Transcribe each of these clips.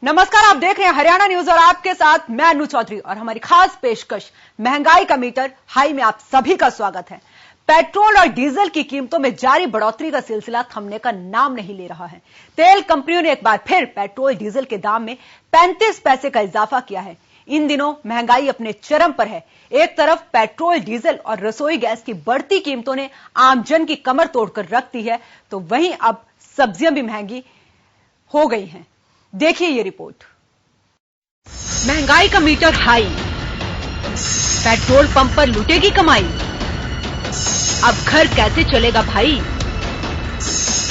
नमस्कार, आप देख रहे हैं हरियाणा न्यूज और आपके साथ मैं अनु चौधरी और हमारी खास पेशकश महंगाई का मीटर हाई में आप सभी का स्वागत है। पेट्रोल और डीजल की कीमतों में जारी बढ़ोतरी का सिलसिला थमने का नाम नहीं ले रहा है। तेल कंपनियों ने एक बार फिर पेट्रोल डीजल के दाम में 35 पैसे का इजाफा किया है। इन दिनों महंगाई अपने चरम पर है। एक तरफ पेट्रोल डीजल और रसोई गैस की बढ़ती कीमतों ने आमजन की कमर तोड़कर रख दी है, तो वहीं अब सब्जियां भी महंगी हो गई हैं। देखिए ये रिपोर्ट। महंगाई का मीटर हाई, पेट्रोल पंप पर लुटेगी कमाई। अब घर कैसे चलेगा भाई,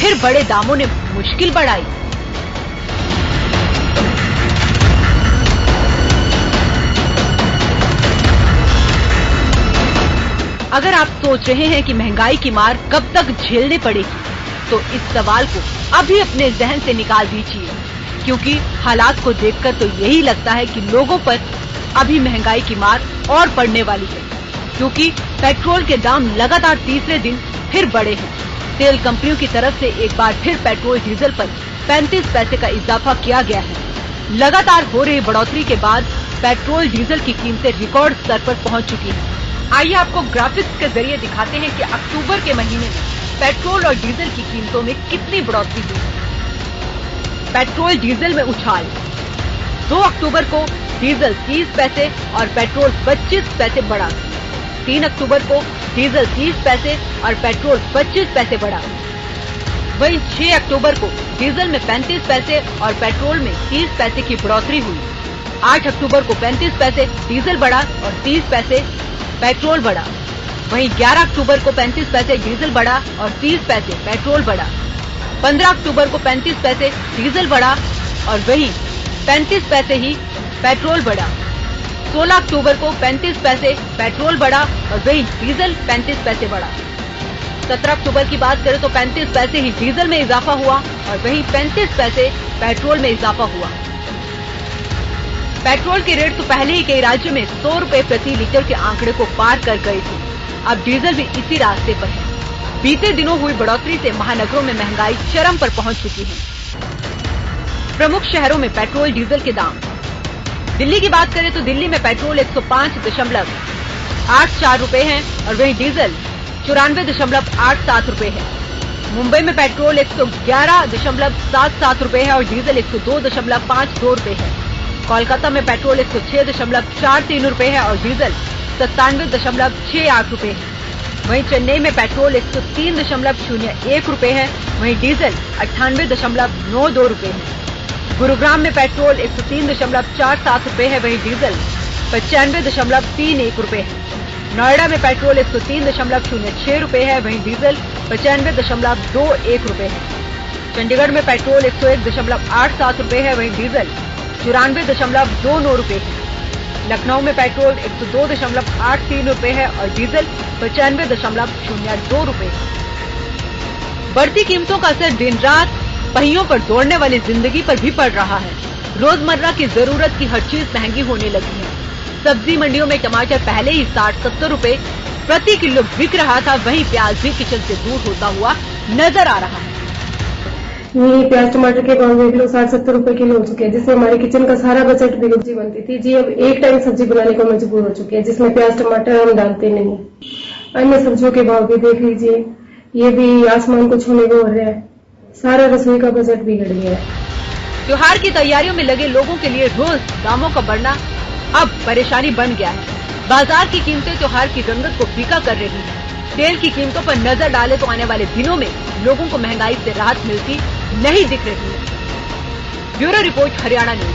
फिर बड़े दामों ने मुश्किल बढ़ाई। अगर आप सोच रहे हैं कि महंगाई की मार कब तक झेलनी पड़ेगी, तो इस सवाल को अभी अपने जहन से निकाल दीजिए, क्योंकि हालात को देखकर तो यही लगता है कि लोगों पर अभी महंगाई की मार और पड़ने वाली है, क्योंकि पेट्रोल के दाम लगातार तीसरे दिन फिर बढ़े हैं। तेल कंपनियों की तरफ से एक बार फिर पेट्रोल डीजल पर 35 पैसे का इजाफा किया गया है। लगातार हो रही बढ़ोतरी के बाद पेट्रोल डीजल की कीमतें रिकॉर्ड स्तर पर पहुंच चुकी हैं। आइए आपको ग्राफिक्स के जरिए दिखाते हैं कि अक्टूबर के महीने में पेट्रोल और डीजल की कीमतों में कितनी बढ़ोतरी हुई है। पेट्रोल डीजल में उछाल। 2 अक्टूबर को डीजल 30 पैसे और पेट्रोल 25 पैसे बढ़ा। 3 अक्टूबर को डीजल 30 पैसे और पेट्रोल 25 पैसे बढ़ा। वहीं 6 अक्टूबर को डीजल में 35 पैसे और पेट्रोल में 30 पैसे की बढ़ोतरी हुई। 8 अक्टूबर को 35 पैसे डीजल बढ़ा और 30 पैसे पेट्रोल बढ़ा। वहीं 11 अक्टूबर को 35 पैसे डीजल बढ़ा और 30 पैसे पेट्रोल बढ़ा। 15 अक्टूबर को 35 पैसे डीजल बढ़ा और वहीं 35 पैसे ही पेट्रोल बढ़ा। 16 अक्टूबर को 35 पैसे पेट्रोल बढ़ा और वहीं डीजल 35 पैसे बढ़ा। 17 अक्टूबर की बात करें तो 35 पैसे ही डीजल में इजाफा हुआ और वहीं 35 पैसे पेट्रोल में इजाफा हुआ। पेट्रोल की रेट तो पहले ही कई राज्यों में 100 रुपए प्रति लीटर के आंकड़े को पार कर गई थी। अब डीजल भी इसी रास्ते पर है। बीते दिनों हुई बढ़ोतरी से महानगरों में महंगाई चरम पर पहुंच चुकी है। प्रमुख शहरों में पेट्रोल डीजल के दाम। दिल्ली की बात करें तो दिल्ली में पेट्रोल 105.84 रुपए है और वहीं डीजल 94.87 रुपए है। मुंबई में पेट्रोल 111.77 रुपए है और डीजल 102.52 रुपए है। कोलकाता में पेट्रोल 106.43 रुपए है और डीजल 97.68 रुपए है। वहीं चेन्नई में पेट्रोल 103.01 रुपए है, वहीं डीजल 98.92 रुपए है। गुरुग्राम में पेट्रोल 103.47 रुपए है, वहीं डीजल 95.31 रुपए है। नोएडा में पेट्रोल 103.06 रुपए है, वहीं डीजल 95.21 रुपए है। चंडीगढ़ में पेट्रोल 101.87 रुपए है, वहीं डीजल 94.29 रुपए है। लखनऊ में पेट्रोल 102.83 रुपए है और डीजल 95.02 रुपए। बढ़ती कीमतों का असर दिन रात पहियों पर दौड़ने वाली जिंदगी पर भी पड़ रहा है। रोजमर्रा की जरूरत की हर चीज महंगी होने लगी है। सब्जी मंडियों में टमाटर पहले ही 60-70 रुपए प्रति किलो बिक रहा था, वहीं प्याज भी किचन से दूर होता हुआ नजर आ रहा है। ये प्याज टमाटर के भाव देख लो 60-70 रुपए किलो हो चुके हैं, जिससे हमारे किचन का सारा बजट भी सब्जी बनती थी जी अब एक टाइम सब्जी बनाने को मजबूर हो चुके हैं, जिसमें प्याज टमाटर हम डालते नहीं। अन्य सब्जियों के भाव भी देख लीजिए, ये भी आसमान को छूने को हो रहा है। सारा रसोई का बजट बिगड़ गया है। त्योहार की तैयारियों में लगे लोगों के लिए रोज दामों का बढ़ना अब परेशानी बन गया है। बाजार की कीमतें त्योहार की रंगत को फीका कर रही है। तेल की कीमतों पर नजर डाले तो आने वाले दिनों में लोगों को महंगाई से राहत मिलती नहीं दिख रही है। Bureau report, Haryana news.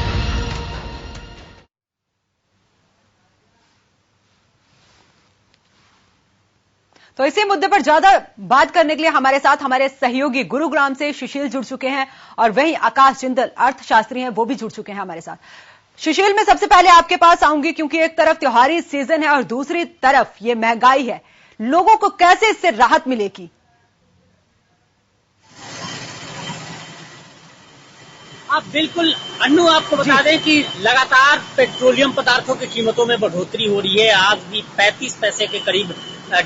तो इसी मुद्दे पर ज्यादा बात करने के लिए हमारे साथ हमारे सहयोगी गुरुग्राम से सुशील जुड़ चुके हैं और वहीं आकाश जिंदल अर्थशास्त्री हैं, वो भी जुड़ चुके हैं हमारे साथ। सुशील, मैं सबसे पहले आपके पास आऊंगी, क्योंकि एक तरफ त्योहारी सीजन है और दूसरी तरफ ये महंगाई है। लोगों को कैसे इससे राहत मिलेगी? आप बिल्कुल अन्नू, आपको बता दें कि लगातार पेट्रोलियम पदार्थों की कीमतों में बढ़ोतरी हो रही है। आज भी 35 पैसे के करीब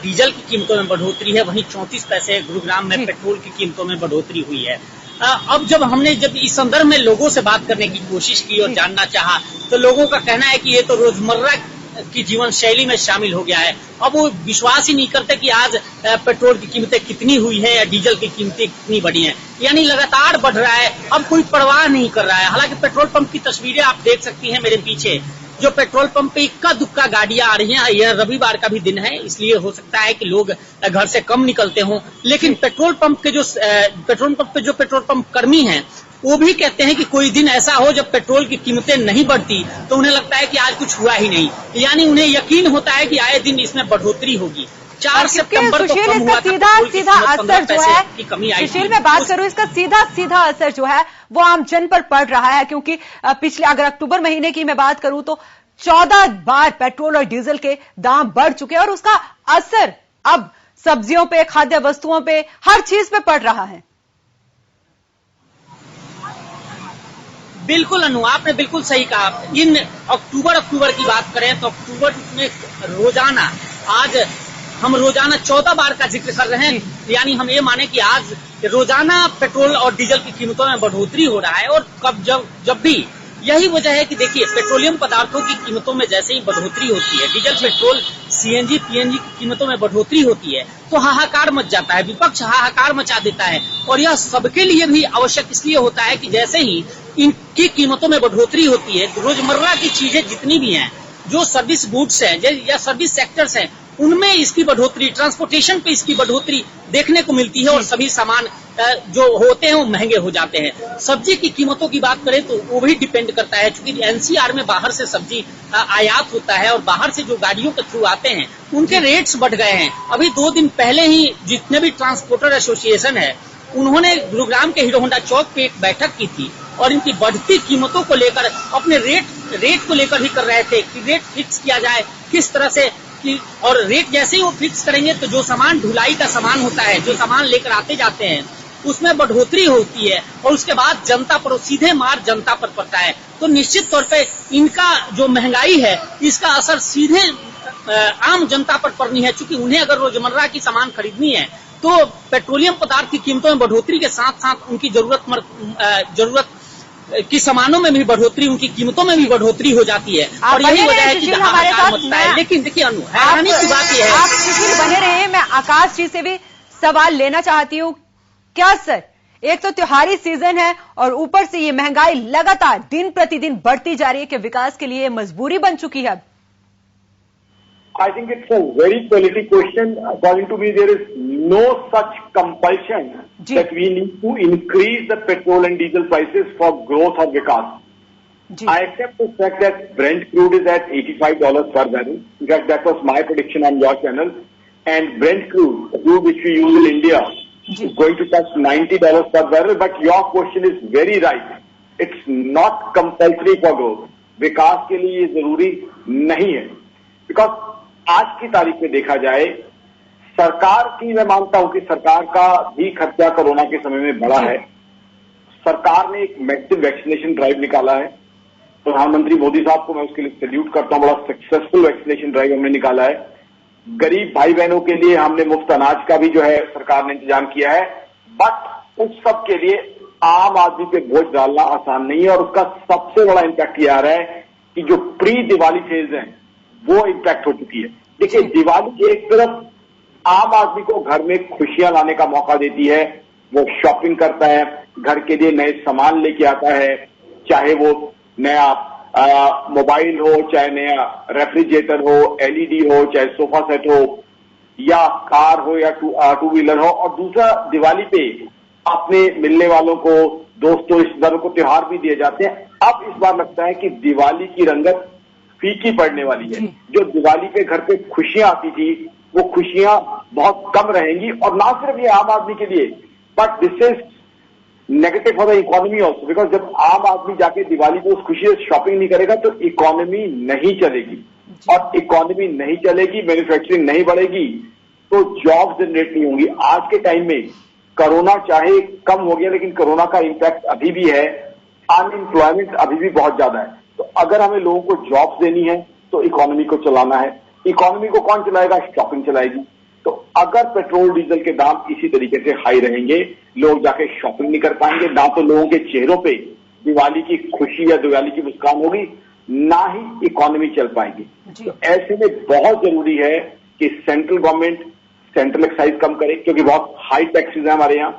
डीजल की कीमतों में बढ़ोतरी है, वहीं 34 पैसे गुरुग्राम में पेट्रोल की कीमतों में बढ़ोतरी हुई है। अब जब इस संदर्भ में लोगों से बात करने की कोशिश की और जानना चाहा, तो लोगों का कहना है कि ये तो रोजमर्रा की जीवन शैली में शामिल हो गया है। अब वो विश्वास ही नहीं करते कि आज पेट्रोल की कीमतें कितनी हुई है या डीजल की कीमतें कितनी बढ़ी हैं, यानी लगातार बढ़ रहा है। अब कोई परवाह नहीं कर रहा है। हालांकि पेट्रोल पंप की तस्वीरें आप देख सकती हैं मेरे पीछे, जो पेट्रोल पंप पे इक्का दुक्का गाड़ियां आ रही हैं। यह रविवार का भी दिन है, इसलिए हो सकता है कि लोग घर से कम निकलते हों, लेकिन पेट्रोल पंप पे जो पेट्रोल पंप कर्मी हैं वो भी कहते हैं कि कोई दिन ऐसा हो जब पेट्रोल की कीमतें नहीं बढ़ती तो उन्हें लगता है कि आज कुछ हुआ ही नहीं, यानी उन्हें यकीन होता है कि आए दिन इसमें बढ़ोतरी होगी। 4 सितंबर को कम हुआ था सीधा असर जो है की कमी आई। सुशील, मैं बात करूं, इसका सीधा असर जो है वो आम जन पर पड़ रहा है, क्योंकि पिछले अगर अक्टूबर महीने की मैं बात करूं तो 14 बार पेट्रोल और डीजल के दाम बढ़ चुके हैं और उसका असर अब सब्जियों पे, खाद्य वस्तुओं पे, हर चीज पे पड़ रहा है। बिल्कुल अनु, आपने बिल्कुल सही कहा। इन अक्टूबर की बात करें तो अक्टूबर में रोजाना, आज हम रोजाना 14 बार का जिक्र कर रहे हैं, यानी हम ये माने कि आज रोजाना पेट्रोल और डीजल की कीमतों में बढ़ोतरी हो रहा है। और जब भी यही वजह है कि देखिए, पेट्रोलियम पदार्थों की कीमतों में जैसे ही बढ़ोतरी होती है, डीजल, पेट्रोल, सीएनजी, पीएनजी की कीमतों में बढ़ोतरी होती है तो हाहाकार मच जाता है, विपक्ष हाहाकार मचा देता है। और यह सबके लिए भी आवश्यक इसलिए होता है कि जैसे ही इनकी कीमतों में बढ़ोतरी होती है, रोजमर्रा की चीजें जितनी भी हैं, जो सर्विस गुड्स हैं या सर्विस सेक्टर्स हैं, उनमें इसकी बढ़ोतरी, ट्रांसपोर्टेशन पे इसकी बढ़ोतरी देखने को मिलती है और सभी सामान जो होते हैं वो महंगे हो जाते हैं। सब्जी की कीमतों की बात करें तो वो भी डिपेंड करता है, क्योंकि एनसीआर में बाहर से सब्जी आयात होता है और बाहर से जो गाड़ियों के थ्रू आते हैं उनके रेट्स बढ़ गए हैं। अभी 2 दिन पहले ही जितने भी ट्रांसपोर्टर एसोसिएशन है उन्होंने गुरुग्राम के हीरो होंडा चौक पे एक बैठक की थी और इनकी बढ़ती कीमतों को लेकर अपने रेट को लेकर ही कर रहे थे कि रेट फिक्स किया जाए किस तरह से, और रेट जैसे ही वो फिक्स करेंगे तो जो सामान ढुलाई का सामान होता है, जो सामान लेकर आते जाते हैं, उसमें बढ़ोतरी होती है और उसके बाद जनता पर, सीधे मार जनता पर पड़ता है। तो निश्चित तौर पे इनका जो महंगाई है इसका असर सीधे आम जनता पर पड़नी है, क्योंकि उन्हें अगर रोजमर्रा की सामान खरीदनी है तो पेट्रोलियम पदार्थ की कीमतों में बढ़ोतरी के साथ साथ उनकी जरूरत की सामानों में भी बढ़ोतरी, उनकी कीमतों में भी बढ़ोतरी हो जाती है। और यही वजह है कि हमारे साथ, लेकिन देखिए अनु, हैरानी की बात यह है, आप सुशील बने रहे, मैं आकाश जी से भी सवाल लेना चाहती हूँ। क्या सर, एक तो त्योहारी सीजन है और ऊपर से ये महंगाई लगातार दिन प्रतिदिन बढ़ती जा रही है कि विकास के लिए मजबूरी बन चुकी है। I think it's a very quality question. According to me, there is no such compulsion that we need to increase the petrol and diesel prices for growth or vikas. I accept the fact that Brent crude is at $85 per barrel. In fact, that was my prediction on your channel. And Brent crude which we use in India, is going to touch $90 per barrel. But your question is very right. It's not compulsory for growth. विकास के लिए ये जरूरी नहीं है, because आज की तारीख में देखा जाए, सरकार की, मैं मानता हूं कि सरकार का भी खर्चा कोरोना के समय में बढ़ा है। सरकार ने एक मैसिव वैक्सीनेशन ड्राइव निकाला है। प्रधानमंत्री मोदी साहब को मैं उसके लिए सैल्यूट करता हूं, बड़ा सक्सेसफुल वैक्सीनेशन ड्राइव हमने निकाला है। गरीब भाई बहनों के लिए हमने मुफ्त अनाज का भी जो है सरकार ने इंतजाम किया है। बट उस सब के लिए आम आदमी पे बोझ डालना आसान नहीं है और उसका सबसे बड़ा इम्पैक्ट ये आ रहा है कि जो प्री दिवाली फेज है वो इम्पैक्ट हो चुकी है। देखिए, दिवाली एक तरफ आम आदमी को घर में खुशियां लाने का मौका देती है, वो शॉपिंग करता है, घर के लिए नए सामान लेके आता है, चाहे वो नया मोबाइल हो, चाहे नया रेफ्रिजरेटर हो, एलईडी हो, चाहे सोफा सेट हो, या कार हो, या टू व्हीलर हो। और दूसरा, दिवाली पे अपने मिलने वालों को, दोस्तों, रिश्तेदारों को त्योहार भी दिए जाते हैं। अब इस बार लगता है कि दिवाली की रंगत फीकी पड़ने वाली है। जो दिवाली पे घर पे खुशियां आती थी वो खुशियां बहुत कम रहेंगी, और ना सिर्फ ये आम आदमी के लिए, but this is negative for the economy also, because जब आम आदमी जाके दिवाली पे उस खुशी से शॉपिंग नहीं करेगा तो इकोनॉमी नहीं चलेगी, और इकोनॉमी नहीं चलेगी, मैन्युफैक्चरिंग नहीं बढ़ेगी, तो जॉब जनरेट नहीं होंगी। आज के टाइम में कोरोना चाहे कम हो गया, लेकिन कोरोना का इम्पैक्ट अभी भी है, अनएम्प्लॉयमेंट अभी भी बहुत ज्यादा है। तो अगर हमें लोगों को जॉब्स देनी है तो इकोनॉमी को चलाना है। इकोनॉमी को कौन चलाएगा? शॉपिंग चलाएगी। तो अगर पेट्रोल डीजल के दाम इसी तरीके से हाई रहेंगे, लोग जाके शॉपिंग नहीं कर पाएंगे, ना तो लोगों के चेहरों पे दिवाली की खुशी या दिवाली की मुस्कान होगी, ना ही इकोनॉमी चल पाएगी। तो ऐसे में बहुत जरूरी है कि सेंट्रल गवर्नमेंट सेंट्रल एक्साइज कम करे, क्योंकि बहुत हाई टैक्सेस है हमारे यहाँ।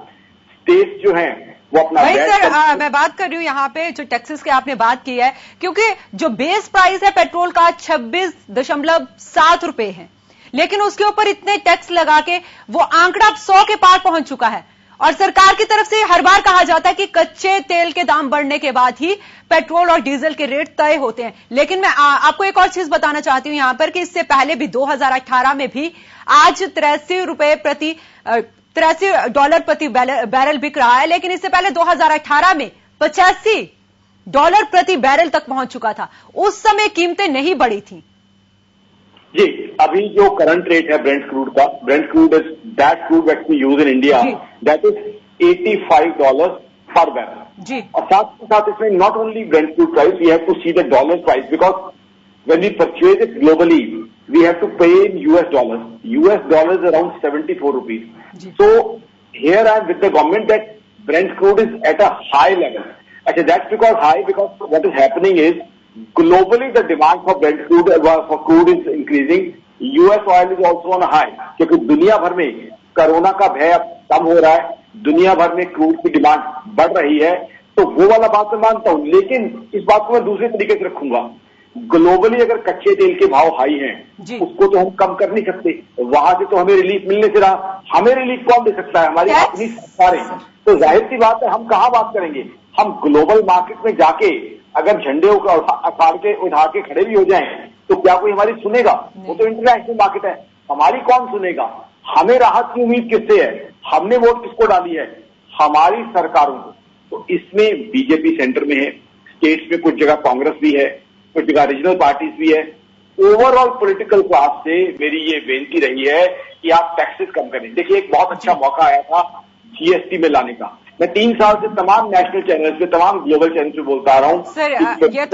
स्टेट्स जो हैं वो अपना भाई सर, मैं बात कर रही हूँ यहाँ पे जो टैक्सेस की आपने बात की है, क्योंकि जो बेस प्राइस है पेट्रोल का 26.7 रुपए है, लेकिन उसके ऊपर इतने टैक्स लगा के वो आंकड़ा अब 100 के पार पहुंच चुका है। और सरकार की तरफ से हर बार कहा जाता है कि कच्चे तेल के दाम बढ़ने के बाद ही पेट्रोल और डीजल के रेट तय होते हैं। लेकिन मैं आपको एक और चीज बताना चाहती हूं यहां पर कि इससे पहले भी 2018 में भी आज $83 प्रति बैरल बिक रहा है, लेकिन इससे पहले 2018 में $85 प्रति बैरल तक पहुंच चुका था। उस समय कीमतें नहीं बढ़ी थी। जी, अभी जो करंट रेट है ब्रेंट क्रूड का, Brent crude is that crude that we use in India, that is $85 per barrel. जी, और साथ के साथ इसमें not only Brent crude price, we have to see the dollar price, because when we purchase it globally, we have to pay in US dollars. US dollars around 74 rupees. So here I am with the government that Brent crude is at a high level. Actually, that's because high because what is happening is globally the demand for Brent crude for crude is increasing. US oil is also on a high क्योंकि दुनिया भर में corona का भय अब कम हो रहा है, दुनिया भर में क्रूड की डिमांड बढ़ रही है, तो वो वाला बात मैं मानता हूं। लेकिन इस बात को मैं दूसरे तरीके से रखूंगा, ग्लोबली अगर कच्चे तेल के भाव हाई हैं उसको तो हम कम कर नहीं सकते, वहां से तो हमें रिलीफ मिलने से रहा, हमें रिलीफ कौन दे सकता है? हमारी अपनी सरकारें। तो जाहिर सी बात है हम कहां बात करेंगे, हम ग्लोबल मार्केट में जाके अगर झंडे उठा के खड़े भी हो जाएं तो क्या कोई हमारी सुनेगा? वो तो इंटरनेशनल मार्केट है, हमारी कौन सुनेगा? हमें राहत की उम्मीद किससे है? हमने वोट किसको डाली है? हमारी सरकारों को। तो इसमें बीजेपी सेंटर में है, स्टेट्स में कुछ जगह कांग्रेस भी है, कुछ जगह रीजनल पार्टीज भी है। ओवरऑल पॉलिटिकल क्लास से मेरी ये बेनती रही है कि आप टैक्सेस कम करें। देखिए, एक बहुत अच्छा मौका आया था जीएसटी में लाने का। मैं 3 साल से तमाम नेशनल चैनल्स पे, तमाम ग्लोबल चैनल पे बोलता आ रहा हूं। सर, ये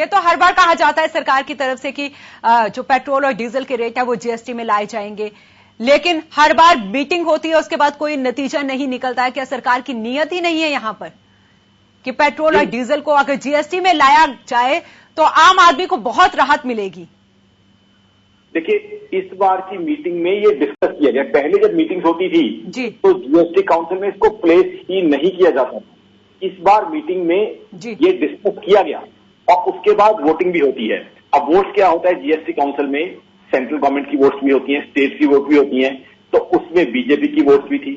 तो हर बार कहा जाता है सरकार की तरफ से कि जो पेट्रोल और डीजल के रेट है वो जीएसटी में लाए जाएंगे, लेकिन हर बार मीटिंग होती है उसके बाद कोई नतीजा नहीं निकलता है। क्या सरकार की नीयत ही नहीं है यहां पर कि पेट्रोल और डीजल को अगर जीएसटी में लाया जाए तो आम आदमी को बहुत राहत मिलेगी? देखिए, इस बार की मीटिंग में ये डिस्कस किया गया। पहले जब मीटिंग होती थी तो जीएसटी काउंसिल में इसको प्लेस ही नहीं किया जाता था। इस बार मीटिंग में ये डिस्कस किया गया और उसके बाद वोटिंग भी होती है। अब वोट क्या होता है जीएसटी काउंसिल में? सेंट्रल गवर्नमेंट की वोट्स भी होती हैं, स्टेट की वोट भी होती हैं। तो उसमें बीजेपी की वोट्स भी थी,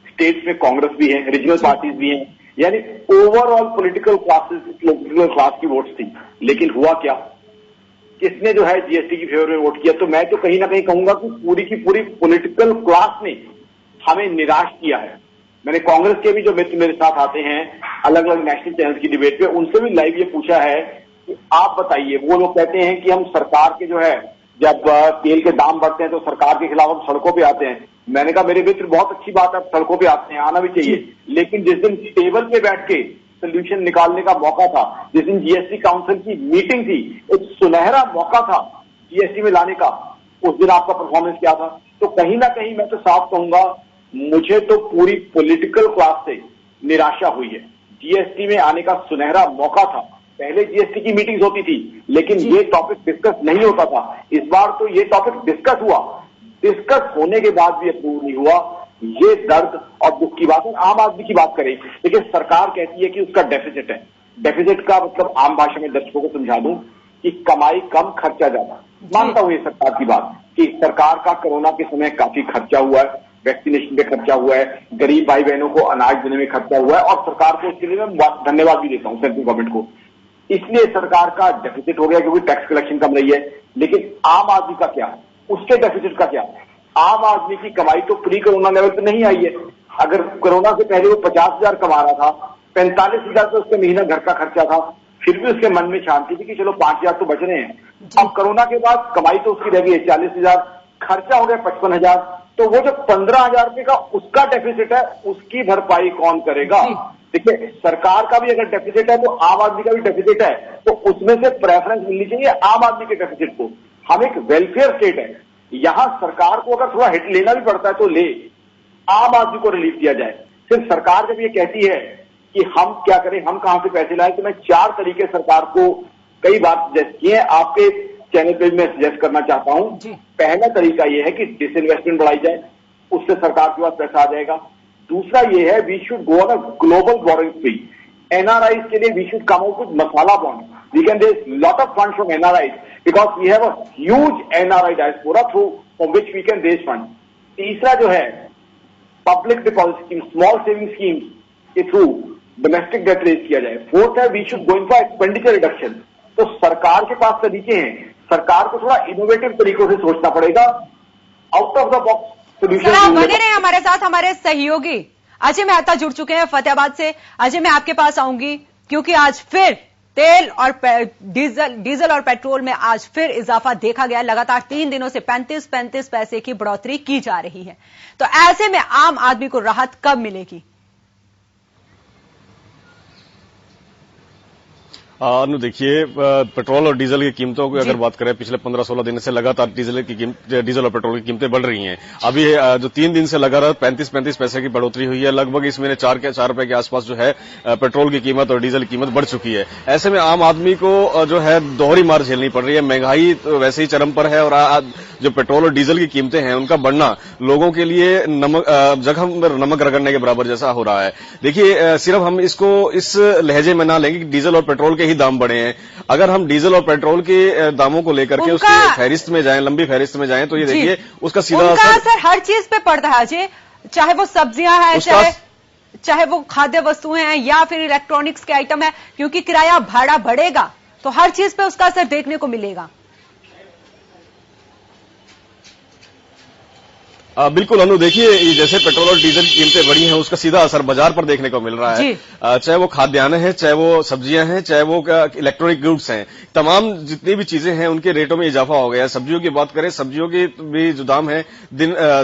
स्टेट्स में कांग्रेस भी है, रीजनल पार्टीज भी हैं, यानी ओवरऑल पॉलिटिकल क्लास की वोट्स थी। लेकिन हुआ क्या, किसने जो है जीएसटी की फेवर में वोट किया? तो मैं तो कहीं ना कहीं कहूंगा कि पूरी की पूरी पॉलिटिकल क्लास ने हमें निराश किया है। मैंने कांग्रेस के भी जो मित्र मेरे साथ आते हैं अलग अलग नेशनल चैनल की डिबेट पे, उनसे भी लाइव ये पूछा है कि आप बताइए। वो लोग कहते हैं कि हम सरकार के जो है, जब तेल के दाम बढ़ते हैं तो सरकार के खिलाफ हम सड़कों पे आते हैं। मैंने कहा मेरे मित्र, बहुत अच्छी बात है, सड़कों पे आते हैं, आना भी चाहिए, लेकिन जिस दिन टेबल पे बैठ के सोल्यूशन निकालने का मौका था, जिस दिन जीएसटी काउंसिल की मीटिंग थी, एक सुनहरा मौका था जीएसटी में लाने का, उस दिन आपका परफॉर्मेंस क्या था? तो कहीं ना कहीं मैं तो साफ कहूंगा, मुझे तो पूरी पॉलिटिकल क्लास से निराशा हुई है। जीएसटी में आने का सुनहरा मौका था, पहले जीएसटी की मीटिंग्स होती थी लेकिन ये टॉपिक डिस्कस नहीं होता था। इस बार तो ये टॉपिक डिस्कस हुआ, डिस्कस होने के बाद भी अप्रूव नहीं हुआ। ये दर्द और दुख की बात है। आम आदमी की बात करें, लेकिन सरकार कहती है कि उसका डेफिसिट है। डेफिसिट का मतलब आम भाषा में दर्शकों को समझा दूं कि कमाई कम खर्चा ज्यादा। मानता हूं ये सरकार की बात कि सरकार का कोरोना के समय काफी खर्चा हुआ है, वैक्सीनेशन पे खर्चा हुआ है, गरीब भाई बहनों को अनाज देने में खर्चा हुआ है, और सरकार को उसके लिए मैं धन्यवाद भी देता हूं, सेंट्रल गवर्नमेंट को। इसलिए सरकार का डेफिसिट हो गया क्योंकि टैक्स कलेक्शन कम रही है। लेकिन आम आदमी का क्या, उसके डेफिसिट का क्या? आम आदमी की कमाई तो प्री कोरोना लेवल पे नहीं आई है। अगर कोरोना से पहले वो 50,000 कमा रहा था, 45,000 तो उसके महीना घर का खर्चा था, फिर भी उसके मन में शांति थी कि चलो 5,000 तो बच रहे हैं। अब कोरोना के बाद कमाई तो उसकी रह गई है 40,000, खर्चा हो गया 55,000, तो वो जो 15,000 रुपए का उसका डेफिसिट है, उसकी भरपाई कौन करेगा? देखिए, सरकार का भी अगर डेफिसिट है तो आम आदमी का भी डेफिसिट है, तो उसमें से प्रेफरेंस मिलनी चाहिए आम आदमी के डेफिसिट को। हम एक वेलफेयर स्टेट है, यहां सरकार को अगर थोड़ा हिट लेना भी पड़ता है तो ले, आम आदमी को रिलीफ दिया जाए। सिर्फ सरकार जब ये कहती है कि हम क्या करें, हम कहां से पैसे लाएं, तो मैं 4 तरीके सरकार को कई बार सजेस्ट किए, आपके चैनल पे मैं सजेस्ट करना चाहता हूं। पहला तरीका यह है कि डिसइन्वेस्टमेंट बढ़ाई जाए, उससे सरकार के पास पैसा आ जाएगा। दूसरा ये है, we should go on a global borrowing spree. NRIs के लिए we should come out with masala bond, we can raise lot of fund from NRIs because we have a huge NRI diaspora through from which we can raise fund. तीसरा जो है, public deposit scheme, small saving scheme के through domestic debt raise किया जाए। Fourth है, we should go in for expenditure reduction. तो सरकार के पास तरीके हैं, सरकार को थोड़ा इनोवेटिव तरीकों से सोचना पड़ेगा, out of the box sir आप बने रहे हमारे साथ, हमारे सहयोगी अजय मेहता जुड़ चुके हैं फतेहाबाद से। अजय मैं आपके पास आऊंगी क्योंकि आज फिर तेल और डीजल और पेट्रोल में आज फिर इजाफा देखा गया। लगातार 3 दिनों से 35 पैसे की बढ़ोतरी की जा रही है। तो ऐसे में आम आदमी को राहत कब मिलेगी? अनु देखिए, पेट्रोल और डीजल की कीमतों की अगर बात करें, पिछले 15-16 दिन से लगातार डीजल और पेट्रोल की कीमतें बढ़ रही हैं। अभी जो 3 दिन से लगातार 35 पैसे की बढ़ोतरी हुई है। लगभग इस महीने 4 रुपए के आसपास जो है पेट्रोल की कीमत और डीजल की कीमत बढ़ चुकी है। ऐसे में आम आदमी को जो है दोहरी मार झेलनी पड़ रही है। महंगाई तो वैसे ही चरम पर है और जो पेट्रोल और डीजल की कीमतें हैं उनका बढ़ना लोगों के लिए जख्म पर नमक रगड़ने के बराबर जैसा हो रहा है। देखिए, सिर्फ हम इसको इस लहजे में ना लेंगे कि डीजल और पेट्रोल के ही दाम बढ़े हैं। अगर हम डीजल और पेट्रोल के दामों को लेकर के उसकी फहरिस्त में जाएं, लंबी फहरिस्त में जाएं, तो ये देखिए उसका सीधा असर हर चीज पे पड़ता है अजय, चाहे वो सब्जियां हैं, चाहे वो खाद्य वस्तुएं हैं या फिर इलेक्ट्रॉनिक्स के आइटम है, क्योंकि किराया भाड़ा बढ़ेगा तो हर चीज पे उसका असर देखने को मिलेगा। बिल्कुल अनु, देखिए जैसे पेट्रोल और डीजल की कीमतें बढ़ी हैं उसका सीधा असर बाजार पर देखने को मिल रहा है। चाहे वो खाद्यान्न है, चाहे वो सब्जियां हैं, चाहे वो इलेक्ट्रॉनिक गुड्स हैं, तमाम जितनी भी चीजें हैं उनके रेटों में इजाफा हो गया है। सब्जियों की बात करें, सब्जियों के भी जो दाम है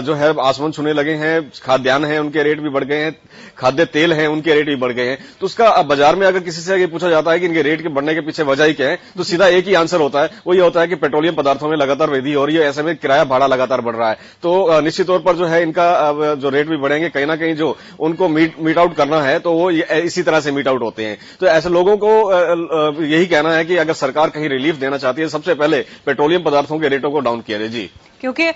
जो है आसमान छूने लगे हैं। खाद्यान्न है उनके रेट भी बढ़ गए हैं, खाद्य तेल है उनके रेट भी बढ़ गए हैं। तो उसका बाजार में अगर किसी से आगे पूछा जाता है कि इनके रेट के बढ़ने के पीछे वजह ही क्या है, तो सीधा एक ही आंसर होता है, वो ये होता है कि पेट्रोलियम पदार्थों में लगातार वृद्धि हो रही है। ऐसे में किराया भाड़ा लगातार बढ़ रहा है। तो निश्चित तौर पर जो है इनका जो रेट भी बढ़ेंगे, कहीं ना कहीं जो उनको मीट आउट करना है तो वो इसी तरह से मीट आउट होते हैं। तो ऐसे लोगों को यही कहना है कि अगर सरकार कहीं रिलीफ देना चाहती है, सबसे पहले पेट्रोलियम पदार्थों के रेटों को डाउन किया जाए। जी, क्योंकि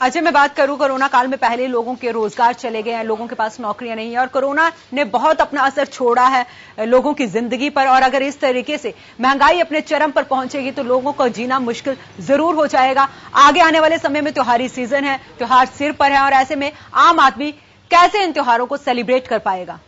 अजय मैं बात करूं, कोरोना काल में पहले लोगों के रोजगार चले गए हैं, लोगों के पास नौकरियां नहीं है और कोरोना ने बहुत अपना असर छोड़ा है लोगों की जिंदगी पर। और अगर इस तरीके से महंगाई अपने चरम पर पहुंचेगी तो लोगों को जीना मुश्किल जरूर हो जाएगा। आगे आने वाले समय में त्योहारी सीजन है, त्योहार सिर पर है और ऐसे में आम आदमी कैसे इन त्योहारों को सेलिब्रेट कर पाएगा?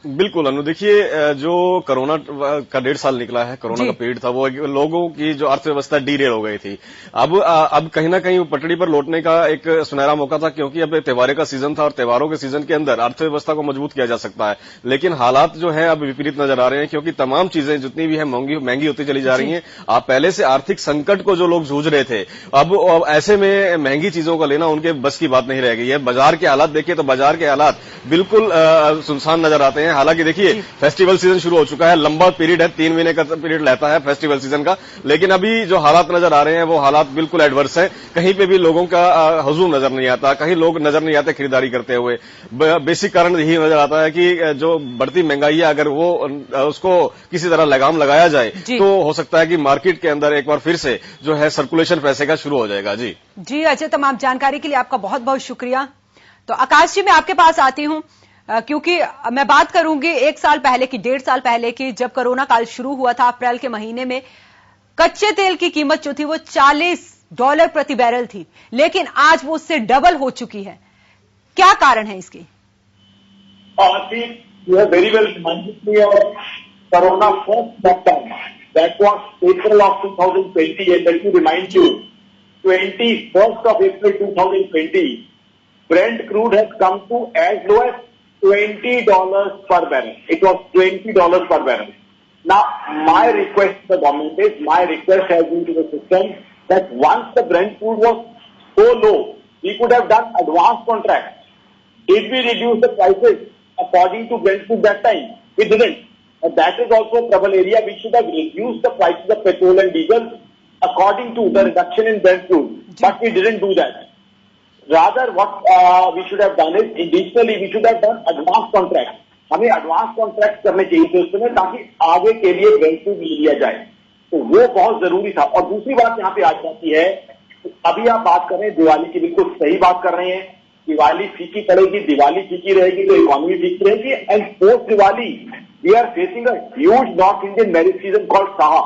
बिल्कुल अनु, देखिए जो कोरोना का 1.5 साल निकला है, कोरोना का पीरियड था, वो लोगों की जो अर्थव्यवस्था डीरेल हो गई थी। अब कहीं ना कहीं वो पटड़ी पर लौटने का एक सुनहरा मौका था, क्योंकि अब त्योहारों का सीजन था और त्योहारों के सीजन के अंदर अर्थव्यवस्था को मजबूत किया जा सकता है। लेकिन हालात जो है अब विपरीत नजर आ रहे हैं, क्योंकि तमाम चीजें जितनी भी है महंगी होती चली जा रही हैं। आप पहले से आर्थिक संकट को जो लोग जूझ रहे थे, अब ऐसे में महंगी चीजों का लेना उनके बस की बात नहीं रह गई है। बाजार के हालात देखिए तो बाजार के हालात बिल्कुल सुनसान नजर आते हैं। हालांकि देखिए फेस्टिवल सीजन शुरू हो चुका है, लंबा पीरियड है, 3 महीने का पीरियड रहता है फेस्टिवल सीजन का, लेकिन अभी जो हालात नजर आ रहे हैं वो हालात बिल्कुल एडवर्स हैं। कहीं पे भी लोगों का हुजूम नजर नहीं आता, कहीं लोग नजर नहीं आते खरीदारी करते हुए। बेसिक कारण यही नजर आता है कि जो बढ़ती महंगाई है, अगर वो उसको किसी तरह लगाम लगाया जाए तो हो सकता है कि मार्केट के अंदर एक बार फिर से जो है सर्कुलेशन पैसे का शुरू हो जाएगा। जी अजय, तमाम जानकारी के लिए आपका बहुत बहुत शुक्रिया। तो आकाश जी मैं आपके पास आती हूं, क्योंकि मैं बात करूंगी 1 साल पहले की, 1.5 साल पहले की, जब कोरोना काल शुरू हुआ था अप्रैल के महीने में। कच्चे तेल की कीमत जो थी वो $40 प्रति बैरल थी, लेकिन आज वो उससे डबल हो चुकी है। क्या कारण है इसकी? Very well corona first lockdown that was April of 2020 and let me remind you 21st of April 2020 Brent crude has come to as low as $20 per barrel. It was $20 per barrel. Now, my request to the government is, my request has been to the system that once the Brent crude was so low, we could have done advance contracts. Did we reduce the prices according to Brent crude that time? We didn't. that is also a trouble area. We should have reduced the prices of petrol and diesel according to the reduction in Brent crude, but we didn't do that. Rather, what we should have done is, additionally, we should have done advance contracts. हमें advance contract करने चाहिए थे उस समय, ताकि आगे के लिए Brent crude ले लिया जाए, तो वो बहुत जरूरी था। और दूसरी बात यहाँ पे आ जाती है, अभी आप बात कर रहे हैं दिवाली की, बिल्कुल सही बात कर रहे हैं। दिवाली फीकी पड़ेगी, दिवाली फीकी रहेगी तो इकोनॉमी फीकी रहेगी। And post Diwali we are facing a huge north Indian marriage season called saha.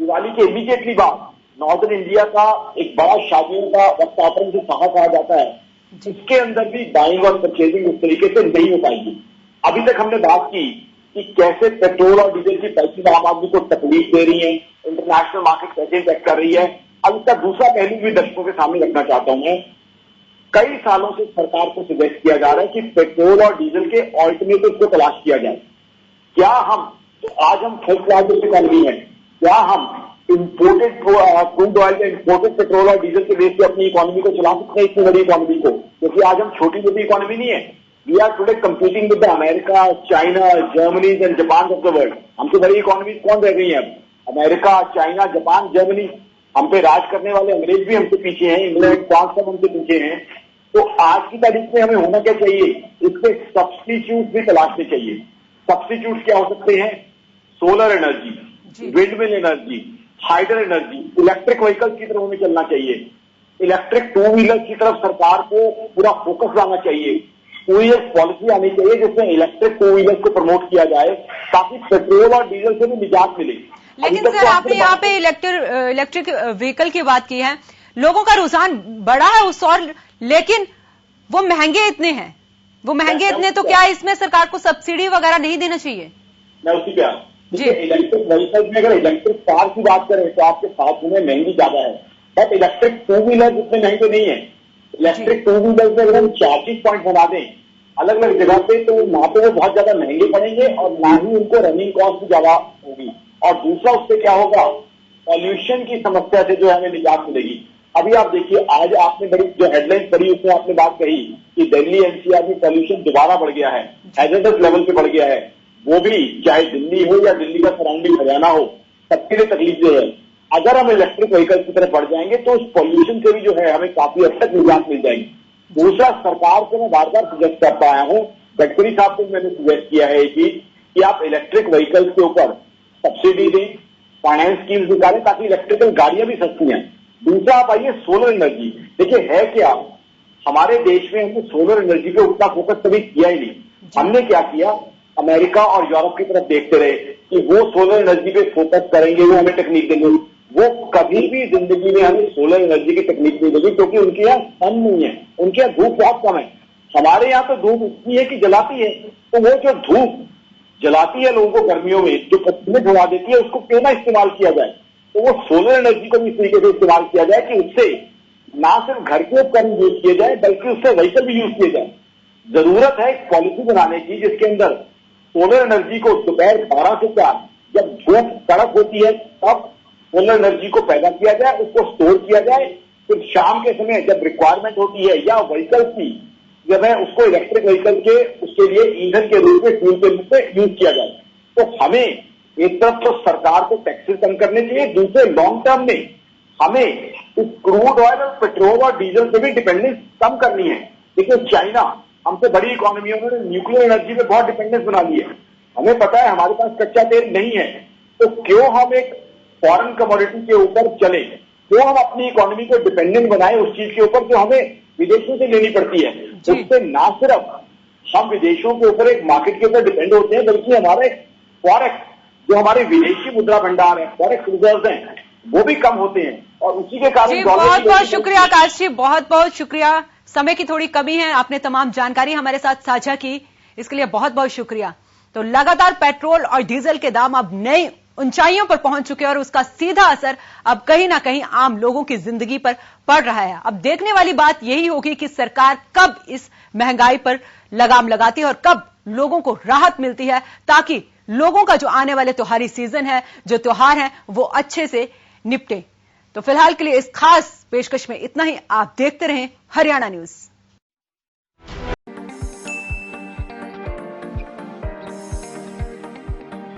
Diwali के इमीडिएटली बाद नॉर्दर्न इंडिया का एक बड़ा शादियों का वक्त आता है, जो साहा कहा जाता है, जिसके अंदर भी बाइंग और परचेजिंग उस तरीके से नहीं हो पाएगी। अभी तक हमने बात की कि कैसे पेट्रोल और डीजल की प्राइसेस आम आदमी को तकलीफ दे रही है, इंटरनेशनल मार्केट कैसे इम्पैक्ट कर रही है। अब इसका दूसरा पहलू भी दर्शकों के सामने रखना चाहता हूं मैं। कई सालों से सरकार को सजेस्ट किया जा रहा है कि पेट्रोल और डीजल के ऑल्टरनेटिव को तलाश किया जाए। क्या आज हम थर्ड क्लास इकोनॉमी है, क्या हम इंपोर्टेड क्रूड ऑयल या इंपोर्टेड पेट्रोल और डीजल के बेस पे अपनी इकोनॉमी को चला सकते हैं, इतनी बड़ी इकोनॉमी को? क्योंकि आज हम छोटी मोटी इकोनॉमी नहीं है। We are today competing with America, China, Germany and Japan of the world. हमसे बड़ी इकोनॉमी कौन रह गई है अब? America, China, Japan, Germany. हम पे राज करने वाले अंग्रेज भी हमसे पीछे हैं, इंग्लैंड, फ्रांस सब हमसे पीछे हैं। तो आज की तारीख में हमें होना क्या चाहिए? इसके सब्स्टिट्यूट भी तलाशने चाहिए। सब्स्टिट्यूट क्या हो सकते हैं? Solar energy, windmill energy, hydro energy, electric vehicles की तरफ हमें चलना चाहिए। इलेक्ट्रिक टू व्हीलर की तरफ सरकार को पूरा फोकस लाना चाहिए। कोई एक पॉलिसी आनी चाहिए जिसमें इलेक्ट्रिक टू व्हीलर को प्रमोट किया जाए, ताकि पेट्रोल और डीजल से भी निजात मिले। लेकिन सर, आपने यहाँ पे इलेक्ट्रिक व्हीकल की बात की है, लोगों का रुझान बढ़ा है उस और, लेकिन वो महंगे इतने हैं, तो क्या इसमें सरकार को सब्सिडी वगैरह नहीं देना चाहिए? मैं उसी पे इलेक्ट्रिक व्हीकल में अगर इलेक्ट्रिक कार की बात करें तो आपके साथ में महंगी ज्यादा है, बट इलेक्ट्रिक टू व्हीलर उतने महंगे नहीं है। इलेक्ट्रिक टू व्हीलर में अगर हम चार्जिंग पॉइंट बना दें अलग अलग जगह पे, तो ना तो वो बहुत ज्यादा महंगे पड़ेंगे और ना ही उनको रनिंग कॉस्ट भी ज्यादा होगी। और दूसरा, उससे क्या होगा, पॉल्यूशन की समस्या से जो है हमें निजात मिलेगी। अभी आप देखिए, आज आपने बड़ी जो हेडलाइन पढ़ी उसमें आपने बात कही कि दिल्ली एनसीआर में पॉल्यूशन दोबारा बढ़ गया है, हैजर्डस लेवल पे बढ़ गया है। वो भी चाहे दिल्ली हो या दिल्ली का सराउंडिंग हरियाणा हो, सबके लिए तकलीफ जो है। अगर हम इलेक्ट्रिक व्हीकल की तरफ बढ़ जाएंगे तो उस पॉल्यूशन से भी जो है हमें काफी हद तक निजात मिल जाएगी। दूसरा, सरकार को मैं बार बार सजेस्ट कर पाया हूं, गडकरी साहब को मैंने सजेस्ट किया है कि आप इलेक्ट्रिक व्हीकल्स के ऊपर सब्सिडी दें, फाइनेंस स्कीम्स निकालें, ताकि इलेक्ट्रिकल गाड़ियां भी सस्ती हैं। दूसरा, आप आइए सोलर एनर्जी। देखिए, है क्या, हमारे देश में हमने सोलर एनर्जी पे उतना फोकस कभी किया ही नहीं। हमने क्या किया, अमेरिका और यूरोप की तरफ देखते रहे कि वो सोलर एनर्जी पे फोकस करेंगे, वो हमें टेक्निक देंगे। वो कभी भी जिंदगी में हमें सोलर एनर्जी की टेक्निक नहीं देगी, क्योंकि उनके यहाँ सन नहीं है, उनके यहाँ धूप बहुत कम है। हमारे यहाँ तो धूप इतनी है कि जलाती है। तो वो जो धूप जलाती है लोगों को गर्मियों में, जो पसीने छुड़ा देती है, उसको क्यों ना इस्तेमाल किया जाए। तो वो सोलर एनर्जी को भी इस तरीके से इस्तेमाल किया जाए कि उससे ना सिर्फ घर के उपकरण यूज किए जाए, बल्कि उससे व्हीकल भी यूज किए जाए। जरूरत है एक पॉलिसी बनाने की जिसके अंदर सोलर एनर्जी को दोपहर 12 से 4 जब धूप कड़क होती है तब सोलर एनर्जी को पैदा किया जाए, उसको स्टोर किया जाए, फिर शाम के समय जब रिक्वायरमेंट होती है या व्हीकल की जब है, उसको इलेक्ट्रिक व्हीकल के उसके लिए ईंधन के रूप में, फ्यूल के रूप में यूज किया जाए। तो हमें एक तरफ तो सरकार को टैक्सेस कम करने चाहिए, दूसरे लॉन्ग टर्म में हमें इस क्रूड ऑयल और पेट्रोल और डीजल से भी डिपेंडेंस कम करनी है। देखिए, चाइना हमसे बड़ी इकोनॉमी है, उन्होंने न्यूक्लियर एनर्जी पे बहुत डिपेंडेंस बना ली है। हमें पता है हमारे पास कच्चा तेल नहीं है, तो क्यों हम एक फॉरेन कमोडिटी के ऊपर चले, क्यों हम अपनी इकोनॉमी को डिपेंडेंट बनाए उस चीज के ऊपर जो हमें विदेशों से लेनी पड़ती है। उससे ना सिर्फ हम विदेशों के ऊपर एक मार्केट के ऊपर डिपेंड होते हैं, बल्कि हमारा एक फॉरेक्स जो हमारे विदेशी मुद्रा भंडार है, फॉरेक्स रिजर्व हैं, वो भी कम होते हैं। और उसी के कारण बहुत बहुत शुक्रिया आकाश जी, बहुत बहुत शुक्रिया। समय की थोड़ी कमी है, आपने तमाम जानकारी हमारे साथ साझा की, इसके लिए बहुत बहुत शुक्रिया। तो लगातार पेट्रोल और डीजल के दाम अब नई ऊंचाइयों पर पहुंच चुके हैं और उसका सीधा असर अब कहीं ना कहीं आम लोगों की जिंदगी पर पड़ रहा है। अब देखने वाली बात यही होगी कि सरकार कब इस महंगाई पर लगाम लगाती है और कब लोगों को राहत मिलती है, ताकि लोगों का जो आने वाले त्योहारी सीजन है, जो त्योहार है, वो अच्छे से निपटे। तो फिलहाल के लिए इस खास पेशकश में इतना ही। आप देखते रहें हरियाणा न्यूज।